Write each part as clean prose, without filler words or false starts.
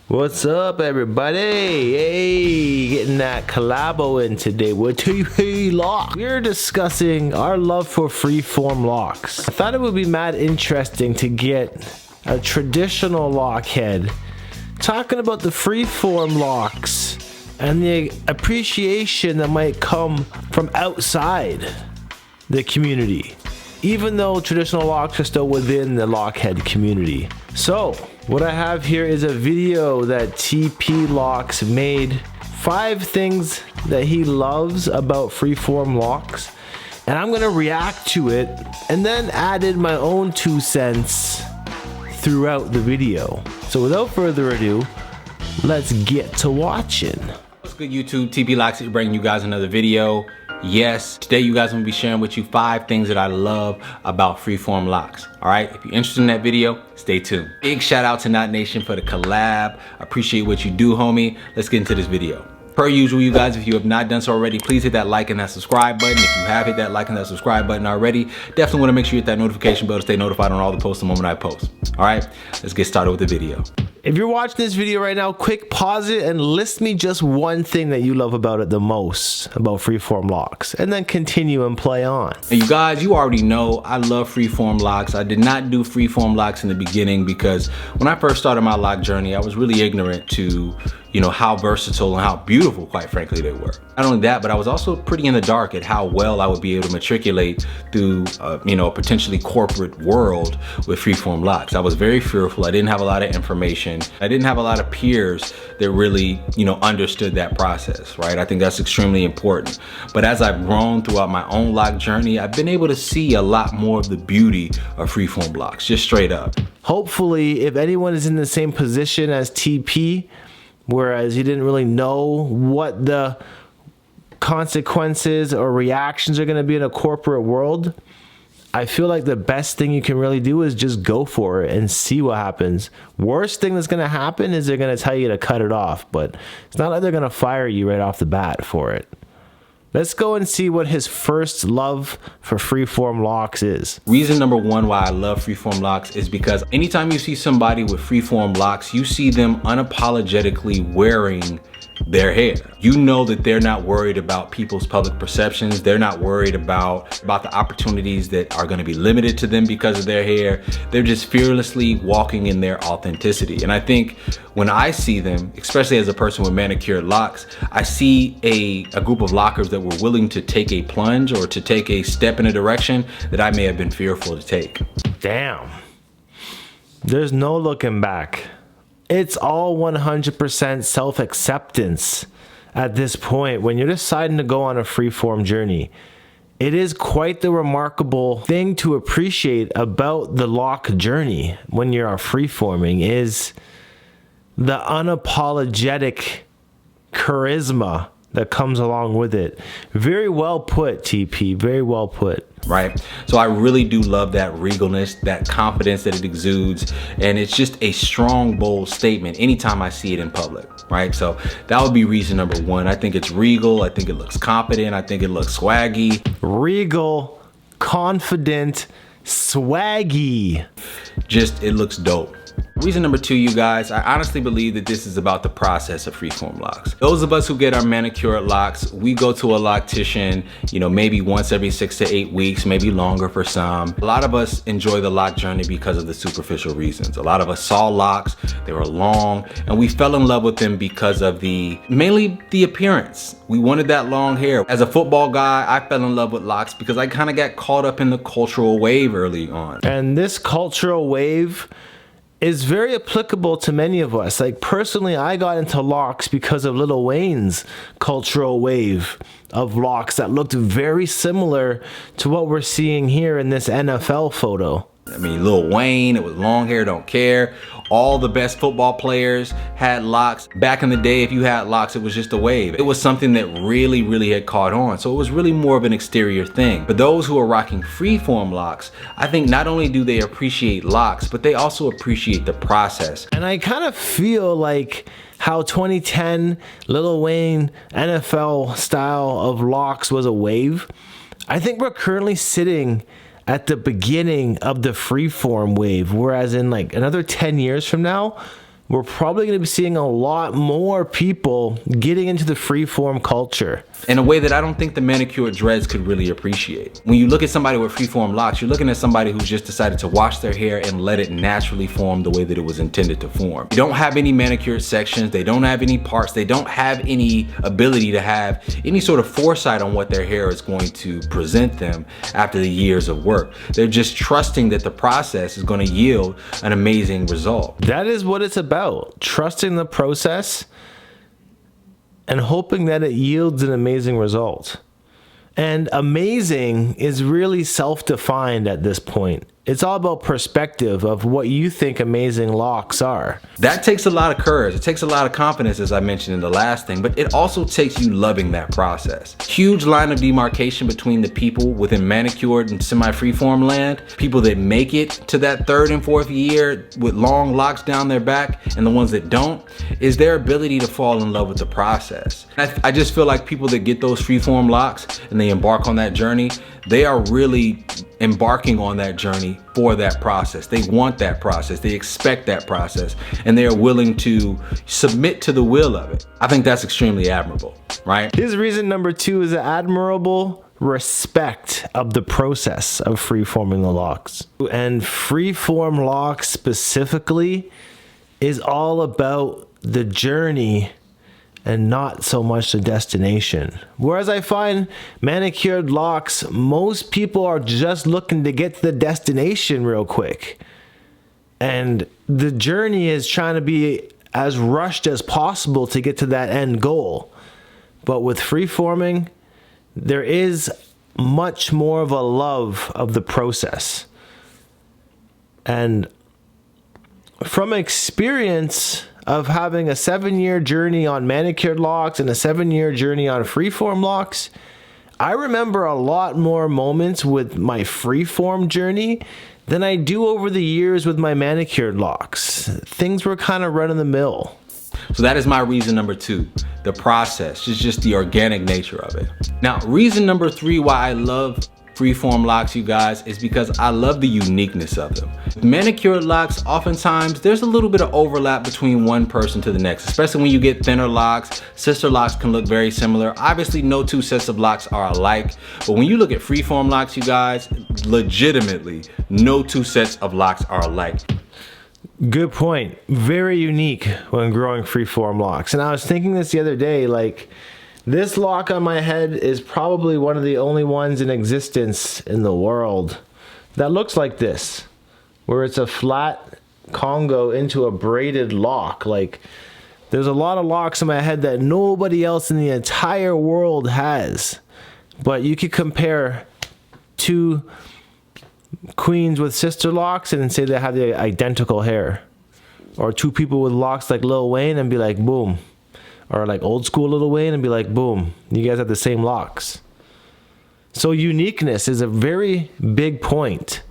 What's up, everybody? Hey, getting that collabo in today with TP Locs. We're discussing our love for Freeform Locs. I thought it would be mad interesting to get a traditional lock head talking about the Freeform Locs and the appreciation that might come from outside the community, even though traditional locks are still within the lockhead community. So what I have here is a video that TP Locs made, 5 things that he loves about Freeform Locs, and I'm gonna react to it and then added my own 2 cents throughout the video. So without further ado, let's get to watching. What's good, YouTube? TP Locs here, bringing you guys another video. Yes, today you guys, I'm gonna be sharing with you 5 things that I love about Freeform Locs. All right, if you're interested in that video, stay tuned. Big shout out to Not Nation for the collab. Appreciate what you do, homie. Let's get into this video. Per usual, you guys, if you have not done so already, please hit that like and that subscribe button. If you have hit that like and that subscribe button already, definitely want to make sure you hit that notification bell to stay notified on all the posts the moment I post. All right, let's get started with the video. If you're watching this video right now, quick pause it and list me just one thing that you love about it the most, about Freeform Locs, and then continue and play on. And you guys, you already know I love Freeform Locs. I did not do Freeform Locs in the beginning because when I first started my lock journey, I was really ignorant to, you know, how versatile and how beautiful, quite frankly, they were. Not only that, but I was also pretty in the dark at how well I would be able to matriculate through, you know, a potentially corporate world with Freeform Locs. I was very fearful. I didn't have a lot of information. I didn't have a lot of peers that really, you know, understood that process, right? I think that's extremely important. But as I've grown throughout my own lock journey, I've been able to see a lot more of the beauty of Freeform Locs, just straight up. Hopefully, if anyone is in the same position as TP, whereas he didn't really know what the consequences or reactions are going to be in a corporate world, I feel like the best thing you can really do is just go for it and see what happens. Worst thing that's going to happen is they're going to tell you to cut it off, but it's not like they're going to fire you right off the bat for it. Let's go and see what his first love for Freeform Locs is. Reason number 1 why I love Freeform Locs is because anytime you see somebody with Freeform Locs, you see them unapologetically wearing their hair. You know that they're not worried about people's public perceptions. They're not worried about the opportunities that are going to be limited to them because of their hair. They're just fearlessly walking in their authenticity. And I think when I see them, especially as a person with manicured locks, I see a group of lockers that were willing to take a plunge or to take a step in a direction that I may have been fearful to take. Damn. There's no looking back. It's all 100% self-acceptance at this point when you're deciding to go on a freeform journey. It is quite the remarkable thing to appreciate about the lock journey when you're freeforming is the unapologetic charisma that comes along with it. Very well put, TP, very well put. Right? So I really do love that regalness, that confidence that it exudes, and it's just a strong, bold statement anytime I see it in public, right? So that would be reason number 1. I think it's regal, I think it looks confident, I think it looks swaggy. Regal, confident, swaggy. Just, it looks dope. Reason number 2, you guys, I honestly believe that this is about the process of Freeform Locs. Those of us who get our manicured locks, we go to a loctician, you know, maybe once every 6 to 8 weeks, maybe longer for some. A lot of us enjoy the lock journey because of the superficial reasons. A lot of us saw locks, they were long, and we fell in love with them because of mainly the appearance. We wanted that long hair. As a football guy, I fell in love with locks because I kind of got caught up in the cultural wave early on. And this cultural wave is very applicable to many of us. Like personally, I got into locks because of Lil Wayne's cultural wave of locks that looked very similar to what we're seeing here in this NFL photo. I mean, Lil Wayne, it was long hair, don't care. All the best football players had locks. Back in the day, if you had locks, it was just a wave. It was something that really had caught on. So it was really more of an exterior thing. But those who are rocking freeform locks, I think not only do they appreciate locks, but they also appreciate the process. And I kind of feel like how 2010 Lil Wayne NFL style of locks was a wave. I think we're currently sitting at the beginning of the freeform wave, whereas in like another 10 years from now, we're probably going to be seeing a lot more people getting into the freeform culture. In a way that I don't think the manicured dreads could really appreciate. When you look at somebody with freeform locks, you're looking at somebody who's just decided to wash their hair and let it naturally form the way that it was intended to form. They don't have any manicured sections, they don't have any parts, they don't have any ability to have any sort of foresight on what their hair is going to present them after the years of work. They're just trusting that the process is going to yield an amazing result. That is what it's about, trusting the process and hoping that it yields an amazing result. And amazing is really self-defined at this point. It's all about perspective of what you think amazing locks are. That takes a lot of courage. It takes a lot of confidence, as I mentioned in the last thing, but it also takes you loving that process. Huge line of demarcation between the people within manicured and semi-freeform land, people that make it to that 3rd and 4th year with long locks down their back, and the ones that don't, is their ability to fall in love with the process. I just feel like people that get those freeform locks and they embark on that journey, they are really embarking on that journey for that process. They want that process, they expect that process, and they are willing to submit to the will of it. I think that's extremely admirable, right? His reason number 2 is admirable respect of the process of freeforming the locks. And freeform locks specifically is all about the journey and not so much the destination. Whereas I find manicured locks, most people are just looking to get to the destination real quick. And the journey is trying to be as rushed as possible to get to that end goal. But with freeforming, there is much more of a love of the process. And from experience of having a 7-year journey on manicured locks and a 7-year journey on freeform locks, I remember a lot more moments with my freeform journey than I do over the years with my manicured locks. Things were kind of run of the mill. So that is my reason number 2, the process, just the organic nature of it. Now, reason number 3 why I love freeform locks, you guys, is because I love the uniqueness of them. With manicured locks, oftentimes there's a little bit of overlap between one person to the next, especially when you get thinner locks. Sister locks can look very similar. Obviously, no 2 sets of locks are alike, but when you look at freeform locks, you guys, legitimately, no 2 sets of locks are alike. Good point. Very unique when growing freeform locks. And I was thinking this the other day, like, this lock on my head is probably one of the only ones in existence in the world that looks like this, where it's a flat Congo into a braided lock. Like, there's a lot of locks in my head that nobody else in the entire world has. But you could compare 2 queens with sister locks and say they have the identical hair. Or 2 people with locks like Lil Wayne and be like, boom. Or like old school Lil Wayne and be like, boom, you guys have the same locks. So uniqueness is a very big point.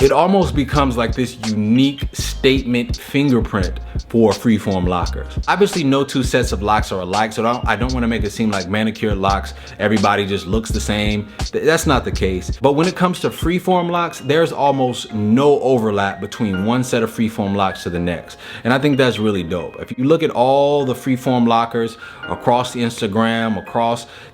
It almost becomes like this unique statement fingerprint for freeform lockers. Obviously, no 2 sets of locks are alike, so I don't want to make it seem like manicured locks, everybody just looks the same. That's not the case. But when it comes to freeform locks, there's almost no overlap between one set of freeform locks to the next. And I think that's really dope. If you look at all the freeform lockers across the Instagram,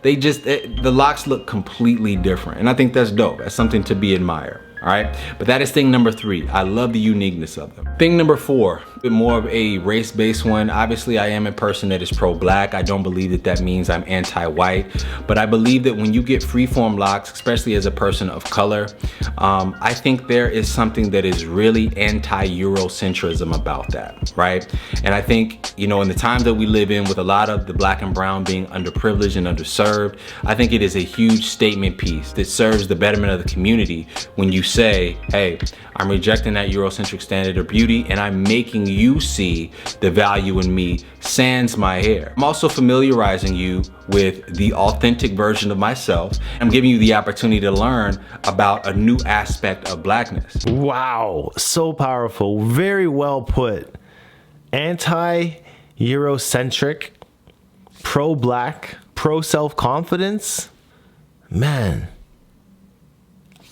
the locks look completely different. And I think that's dope. That's something to be admired. All right, but that is thing number 3. I love the uniqueness of them. Thing number 4, a bit more of a race-based one. Obviously, I am a person that is pro-black. I don't believe that that means I'm anti-white, but I believe that when you get freeform locks, especially as a person of color, I think there is something that is really anti-Eurocentrism about that, right? And I think, you know, in the times that we live in with a lot of the black and brown being underprivileged and underserved, I think it is a huge statement piece that serves the betterment of the community when you say, hey, I'm rejecting that Eurocentric standard of beauty and I'm making you see the value in me sans my hair. I'm also familiarizing you with the authentic version of myself. I'm giving you the opportunity to learn about a new aspect of blackness. Wow, so powerful. Very well put. Anti-Eurocentric, pro-black, pro-self-confidence. Man,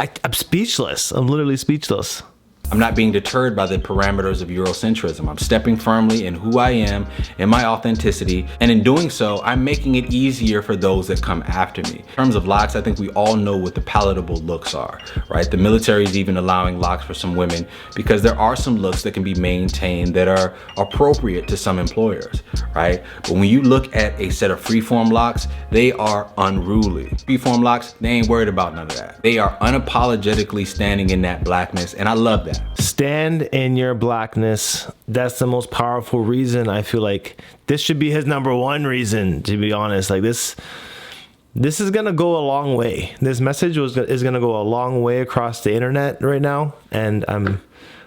I'm speechless. I'm literally speechless. I'm not being deterred by the parameters of Eurocentrism. I'm stepping firmly in who I am, in my authenticity, and in doing so, I'm making it easier for those that come after me. In terms of locks, I think we all know what the palatable looks are, right? The military is even allowing locks for some women because there are some looks that can be maintained that are appropriate to some employers, right? But when you look at a set of freeform locks, they are unruly. Freeform locks, they ain't worried about none of that. They are unapologetically standing in that blackness, and I love that. Stand in your blackness. That's the most powerful reason. I feel like this should be his number one reason, to be honest. Like this is gonna go a long way. This message is gonna go a long way across the internet right now, and I'm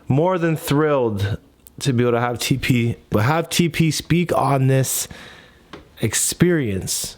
more than thrilled to be able to have TP speak on this experience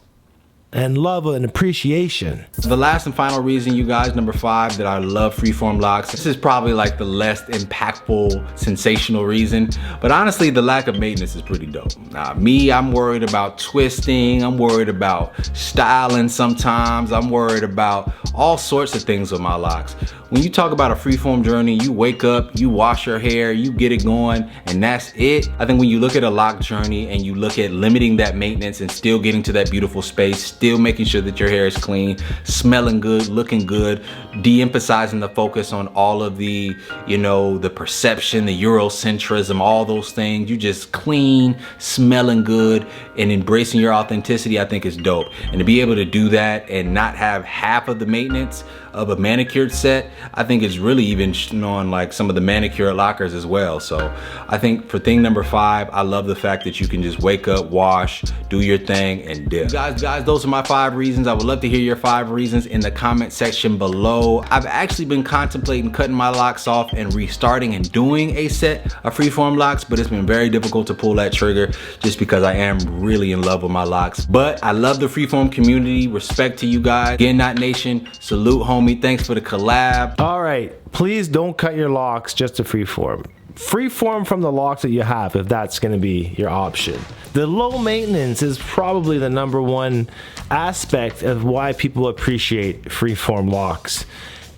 and love and appreciation. The last and final reason, you guys, number 5, that I love freeform locks. This is probably like the less impactful, sensational reason, but honestly, the lack of maintenance is pretty dope. Now, me, I'm worried about twisting. I'm worried about styling sometimes. I'm worried about all sorts of things with my locks. When you talk about a freeform journey, you wake up, you wash your hair, you get it going, and that's it. I think when you look at a lock journey and you look at limiting that maintenance and still getting to that beautiful space, still making sure that your hair is clean, smelling good, looking good, de-emphasizing the focus on all of the, the perception, the Eurocentrism, all those things. You just clean, smelling good, and embracing your authenticity, I think is dope. And to be able to do that and not have half of the maintenance of a manicured set, I think is really even on like some of the manicured lockers as well. So I think for thing number 5, I love the fact that you can just wake up, wash, do your thing, and dip. Guys, those are my 5 reasons. I would love to hear your 5 reasons in the comment section below. I've actually been contemplating cutting my locks off and restarting and doing a set of freeform locks, but it's been very difficult to pull that trigger just because I am really in love with my locks. But I love the freeform community. Respect to you guys. Again, Not Nation, salute, homie. Thanks for the collab. All right, please don't cut your locks just to freeform. Freeform from the locks that you have if that's going to be your option. The low maintenance is probably the number one aspect of why people appreciate freeform locks.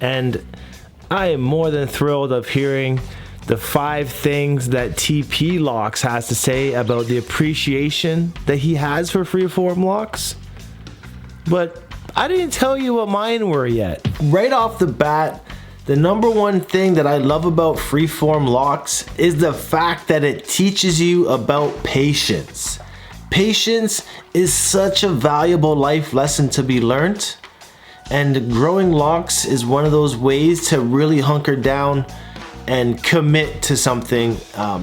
And I am more than thrilled of hearing the 5 things that TP Locs has to say about the appreciation that he has for freeform locks. But I didn't tell you what mine were yet. Right off the bat, the number one thing that I love about freeform locks is the fact that it teaches you about patience. Patience is such a valuable life lesson to be learned, and growing locks is one of those ways to really hunker down and commit to something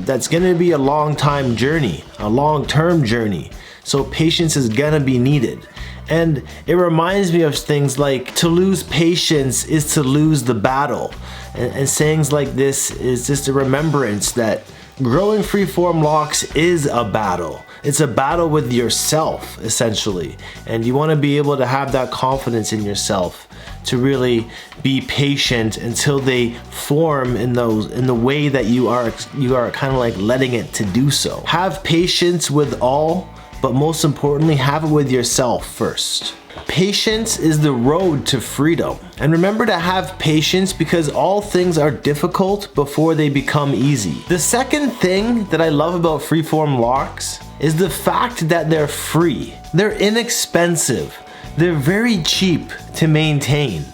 that's gonna be a long-time journey, a long-term journey. So patience is gonna be needed. And it reminds me of things like, to lose patience is to lose the battle. And sayings like this is just a remembrance that growing freeform locks is a battle. It's a battle with yourself, essentially. And you wanna be able to have that confidence in yourself to really be patient until they form in the way that you are kind of like letting it to do so. Have patience with all, but most importantly, have it with yourself first. Patience is the road to freedom. And remember to have patience because all things are difficult before they become easy. The second thing that I love about freeform locks is the fact that they're free. They're inexpensive. They're very cheap to maintain.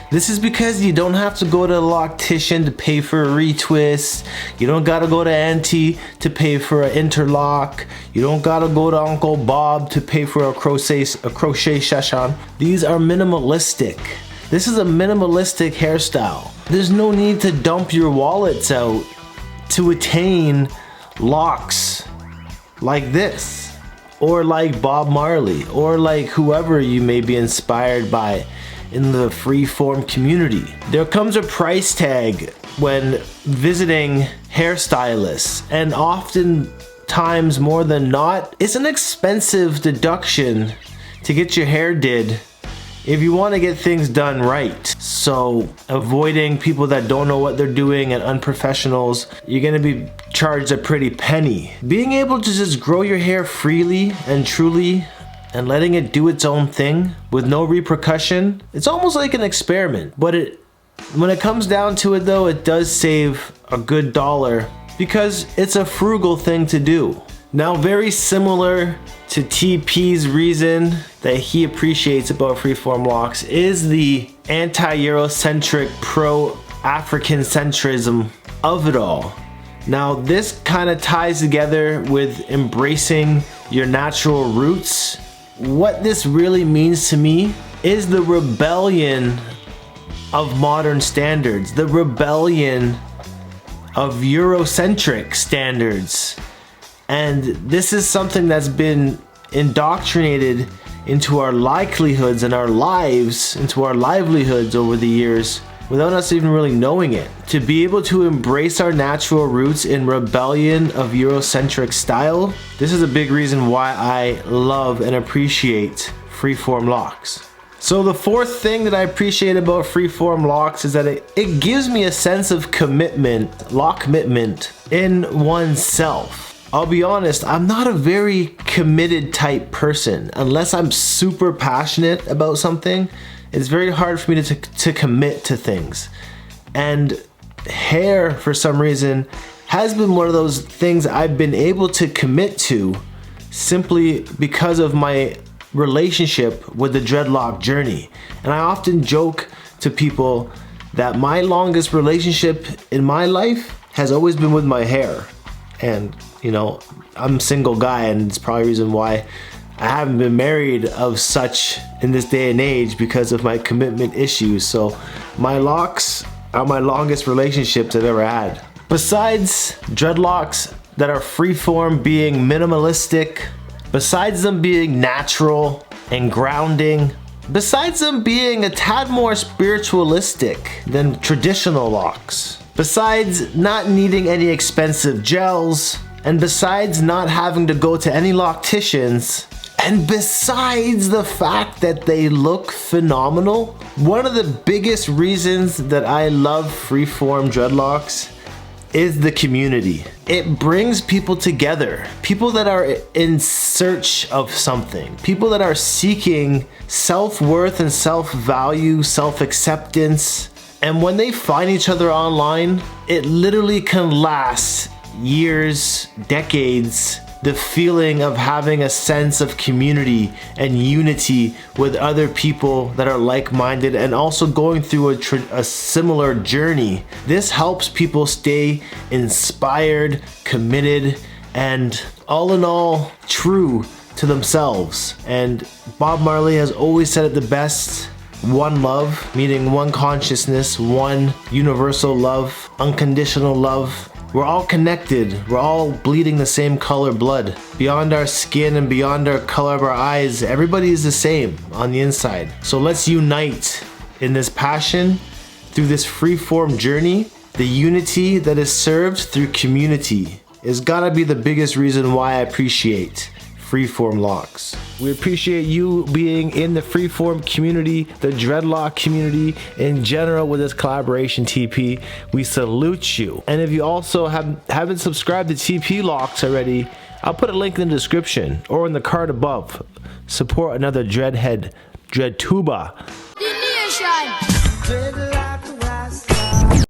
This is because you don't have to go to a loctician to pay for a retwist. You don't gotta go to Auntie to pay for an interlock. You don't gotta go to Uncle Bob to pay for a crochet session. These are minimalistic. This is a minimalistic hairstyle. There's no need to dump your wallets out to attain locks like this, or like Bob Marley, or like whoever you may be inspired by in the freeform community. There comes a price tag when visiting hairstylists, and oftentimes more than not, it's an expensive deduction to get your hair did if you want to get things done right. So avoiding people that don't know what they're doing and unprofessionals, you're gonna be charged a pretty penny. Being able to just grow your hair freely and truly and letting it do its own thing with no repercussion, it's almost like an experiment, but it When it comes down to it though, it does save a good $1 because it's a frugal thing to do. Now, very similar to TP's reason that he appreciates about Freeform Locs is the anti-Eurocentric, pro-African centrism of it all. Now, this kind of ties together with embracing your natural roots. What this really means to me is the rebellion of modern standards, the rebellion of Eurocentric standards. And this is something that's been indoctrinated into our livelihoods and our lives, into our livelihoods over the years without us even really knowing it. To be able to embrace our natural roots in rebellion of Eurocentric style, this is a big reason why I love and appreciate Freeform Locs. So the fourth thing that I appreciate about Freeform Locs is that it gives me a sense of commitment, lock commitment in oneself. I'll be honest, I'm not a very committed type person. Unless I'm super passionate about something, it's very hard for me to commit to things. And hair, for some reason, has been one of those things I've been able to commit to simply because of my relationship with the dreadlock journey. And I often joke to people that my longest relationship in my life has always been with my hair. And you know, I'm a single guy, and it's probably the reason why I haven't been married of such in this day and age, because of my commitment issues. So my locks are my longest relationships I've ever had. Besides dreadlocks that are freeform being minimalistic, besides them being natural and grounding, besides them being a tad more spiritualistic than traditional locks, besides not needing any expensive gels, and besides not having to go to any locticians, and besides the fact that they look phenomenal, one of the biggest reasons that I love freeform dreadlocks is the community. It brings people together, people that are in search of something, people that are seeking self-worth and self-value, self-acceptance. And when they find each other online, it literally can last years, decades. The feeling of having a sense of community and unity with other people that are like-minded and also going through a similar journey. This helps people stay inspired, committed, and all in all, true to themselves. And Bob Marley has always said it the best: one love, meaning one consciousness, one universal love, unconditional love. We're all connected. We're all bleeding the same color blood. Beyond our skin and beyond our color of our eyes, everybody is the same on the inside. So let's unite in this passion through this freeform journey. The unity that is served through community is gotta be the biggest reason why I appreciate Freeform Locs. We appreciate you being in the freeform community, the dreadlock community in general with this collaboration, TP. We salute you. And if you also haven't subscribed to TP Locs already, I'll put a link in the description or in the card above. Support another dreadhead, dreadtuba.